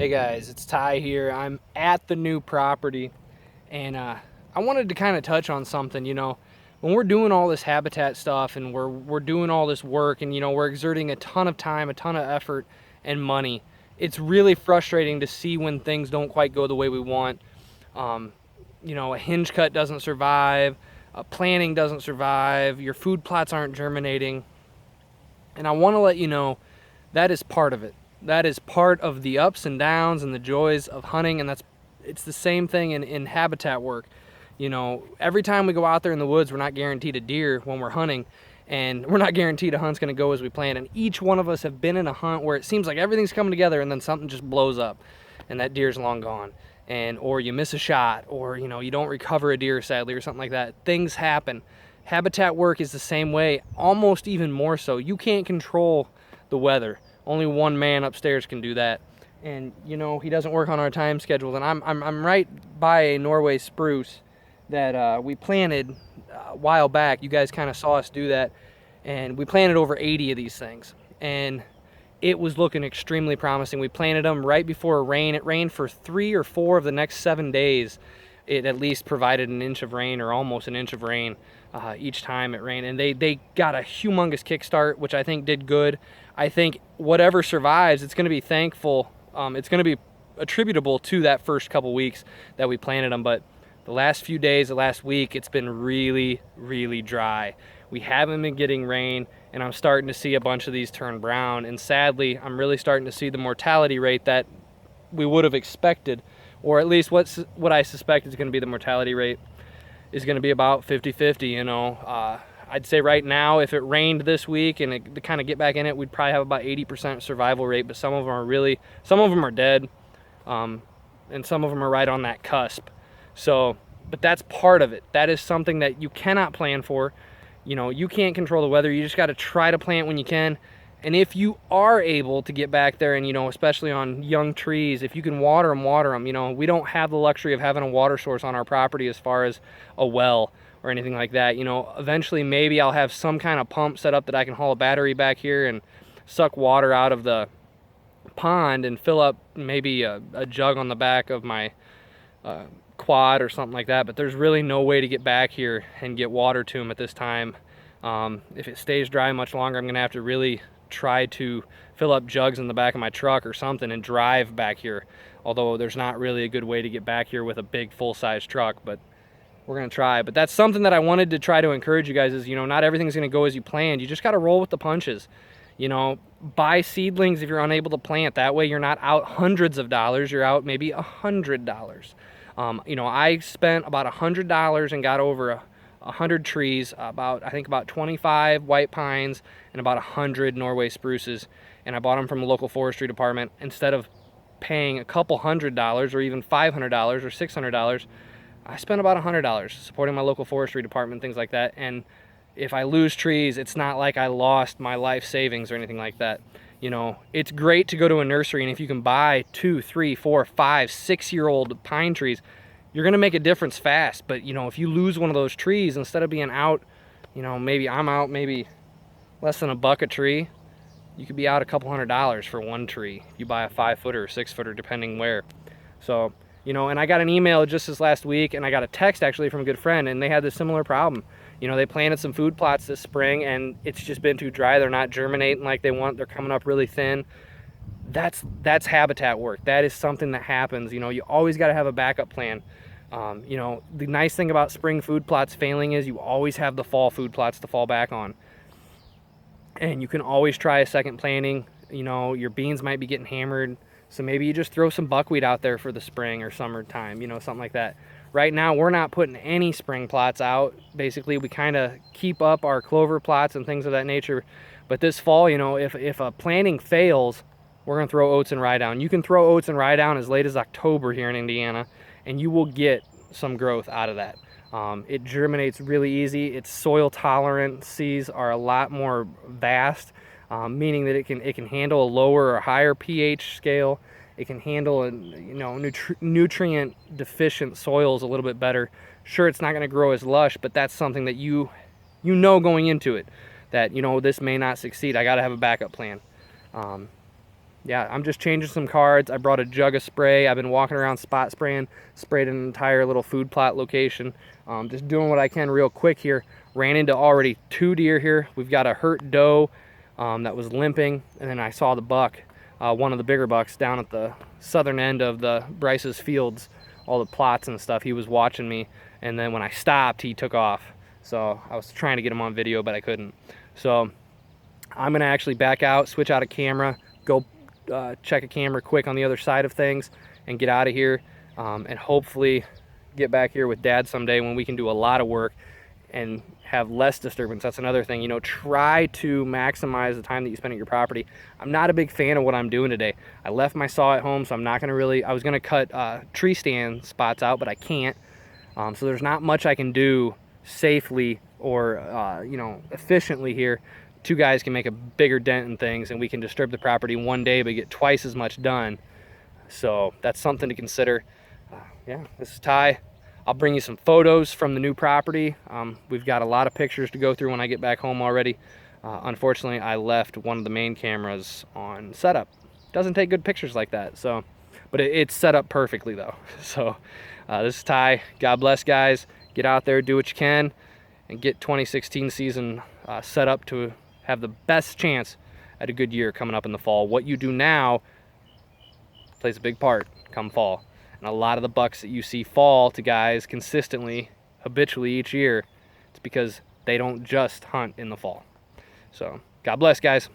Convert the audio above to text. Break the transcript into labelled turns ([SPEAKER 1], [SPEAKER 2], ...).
[SPEAKER 1] Hey guys, it's Ty here. I'm at the new property, and I wanted to kind of touch on something. When we're doing all this habitat stuff and we're doing all this work, and we're exerting a ton of time, a ton of effort and money, it's really frustrating to see when things don't quite go the way we want. Um, a hinge cut doesn't survive, planting doesn't survive, your food plots aren't germinating, and I want to let you know that is part of it. That is part of the ups and downs and the joys of hunting, and it's the same thing in habitat work. Every time we go out there in the woods, we're not guaranteed a deer when we're hunting, and we're not guaranteed a hunt's going to go as we plan. And each one of us have been in a hunt where it seems like everything's coming together, and then something just blows up, and that deer's long gone, or you miss a shot, or you don't recover a deer sadly, or something like that. Things happen. Habitat work is the same way, almost even more so. You can't control the weather. Only one man upstairs can do that, and he doesn't work on our time schedule. And I'm right by a Norway spruce that we planted a while back. You guys kind of saw us do that, and we planted over 80 of these things, and it was looking extremely promising. We planted them right before rain. It rained for 3 or 4 of the next 7 days. It at least provided an inch of rain, or almost an inch of rain, each time it rained, and they got a humongous kickstart, which I think did good. I think whatever survives, it's going to be thankful. It's going to be attributable to that first couple weeks that we planted them. But the last few days, the last week, it's been really, really dry. We haven't been getting rain, and I'm starting to see a bunch of these turn brown. And sadly, I'm really starting to see the mortality rate that we would have expected, or at least what I suspect is going to be the mortality rate is going to be about 50-50. I'd say right now, if it rained this week and to kind of get back in it, we'd probably have about 80% survival rate, but some of them are dead, and some of them are right on that cusp. So, but that's part of it. That is something that you cannot plan for. You can't control the weather. You just got to try to plant when you can. And if you are able to get back there and, especially on young trees, if you can water them, water them. We don't have the luxury of having a water source on our property as far as a well or anything like that. Eventually maybe I'll have some kind of pump set up that I can haul a battery back here and suck water out of the pond and fill up maybe a jug on the back of my quad or something like that. But there's really no way to get back here and get water to them at this time. If it stays dry much longer, I'm gonna have to really try to fill up jugs in the back of my truck or something and drive back here, although there's not really a good way to get back here with a big full-size truck, but we're gonna try. But that's something that I wanted to try to encourage you guys is, not everything's gonna go as you planned. You just got to roll with the punches. Buy seedlings if you're unable to plant. That way you're not out hundreds of dollars, you're out maybe $100. I spent about $100 and got over 100 trees, I think about 25 white pines and about 100 Norway spruces, and I bought them from the local forestry department. Instead of paying a couple $100 or even $500 or $600, I spent about $100 supporting my local forestry department, things like that. And if I lose trees, it's not like I lost my life savings or anything like that. It's great to go to a nursery, and if you can buy 2, 3, 4, 5, 6-year-old pine trees, you're gonna make a difference fast. But if you lose one of those trees, instead of being out, maybe I'm out maybe less than $1 a tree, you could be out a couple $100 for one tree if you buy a 5-footer or 6-footer, depending where. So and I got an email just this last week, and I got a text actually from a good friend, and they had this similar problem. They planted some food plots this spring, and it's just been too dry. They're not germinating like they want. They're coming up really thin. That's habitat work. That is something that happens. You always got to have a backup plan. The nice thing about spring food plots failing is you always have the fall food plots to fall back on, and you can always try a second planting. Your beans might be getting hammered, so maybe you just throw some buckwheat out there for the spring or summertime, something like that. Right now we're not putting any spring plots out. Basically we kind of keep up our clover plots and things of that nature. But this fall, if a planting fails, we're gonna throw oats and rye down. You can throw oats and rye down as late as October here in Indiana, and you will get some growth out of that. It germinates really easy. Its soil tolerances are a lot more vast, meaning that it can handle a lower or higher pH scale. It can handle nutrient deficient soils a little bit better. Sure, it's not going to grow as lush, but that's something that you going into it, that this may not succeed. I got to have a backup plan. yeah, I'm just changing some cards. I brought a jug of spray. I've been walking around spot spraying, sprayed an entire little food plot location. Just doing what I can real quick here. Ran into already 2 deer here. We've got a hurt doe that was limping, and then I saw the buck, one of the bigger bucks down at the southern end of the Bryce's fields, all the plots and stuff. He was watching me, and then when I stopped, he took off. So I was trying to get him on video, but I couldn't. So I'm gonna actually back out, switch out a camera, go check a camera quick on the other side of things, and get out of here, and hopefully get back here with Dad someday when we can do a lot of work and have less disturbance. That's another thing, you know, try to maximize the time that you spend at your property. I'm not a big fan of what I'm doing today. I left my saw at home, so I'm not gonna really, I was gonna cut tree stand spots out, but I can't. So there's not much I can do safely or you know, efficiently here. 2 guys can make a bigger dent in things, and we can disturb the property one day but get twice as much done. So that's something to consider. Yeah, this is Ty. I'll bring you some photos from the new property. We've got a lot of pictures to go through when I get back home already. Unfortunately, I left one of the main cameras on setup. Doesn't take good pictures like that, so, but it's set up perfectly though. So this is Ty. God bless, guys. Get out there, do what you can, and get 2016 season set up to have the best chance at a good year coming up in the fall. What you do now plays a big part come fall. And a lot of the bucks that you see fall to guys consistently, habitually each year, it's because they don't just hunt in the fall. So God bless, guys.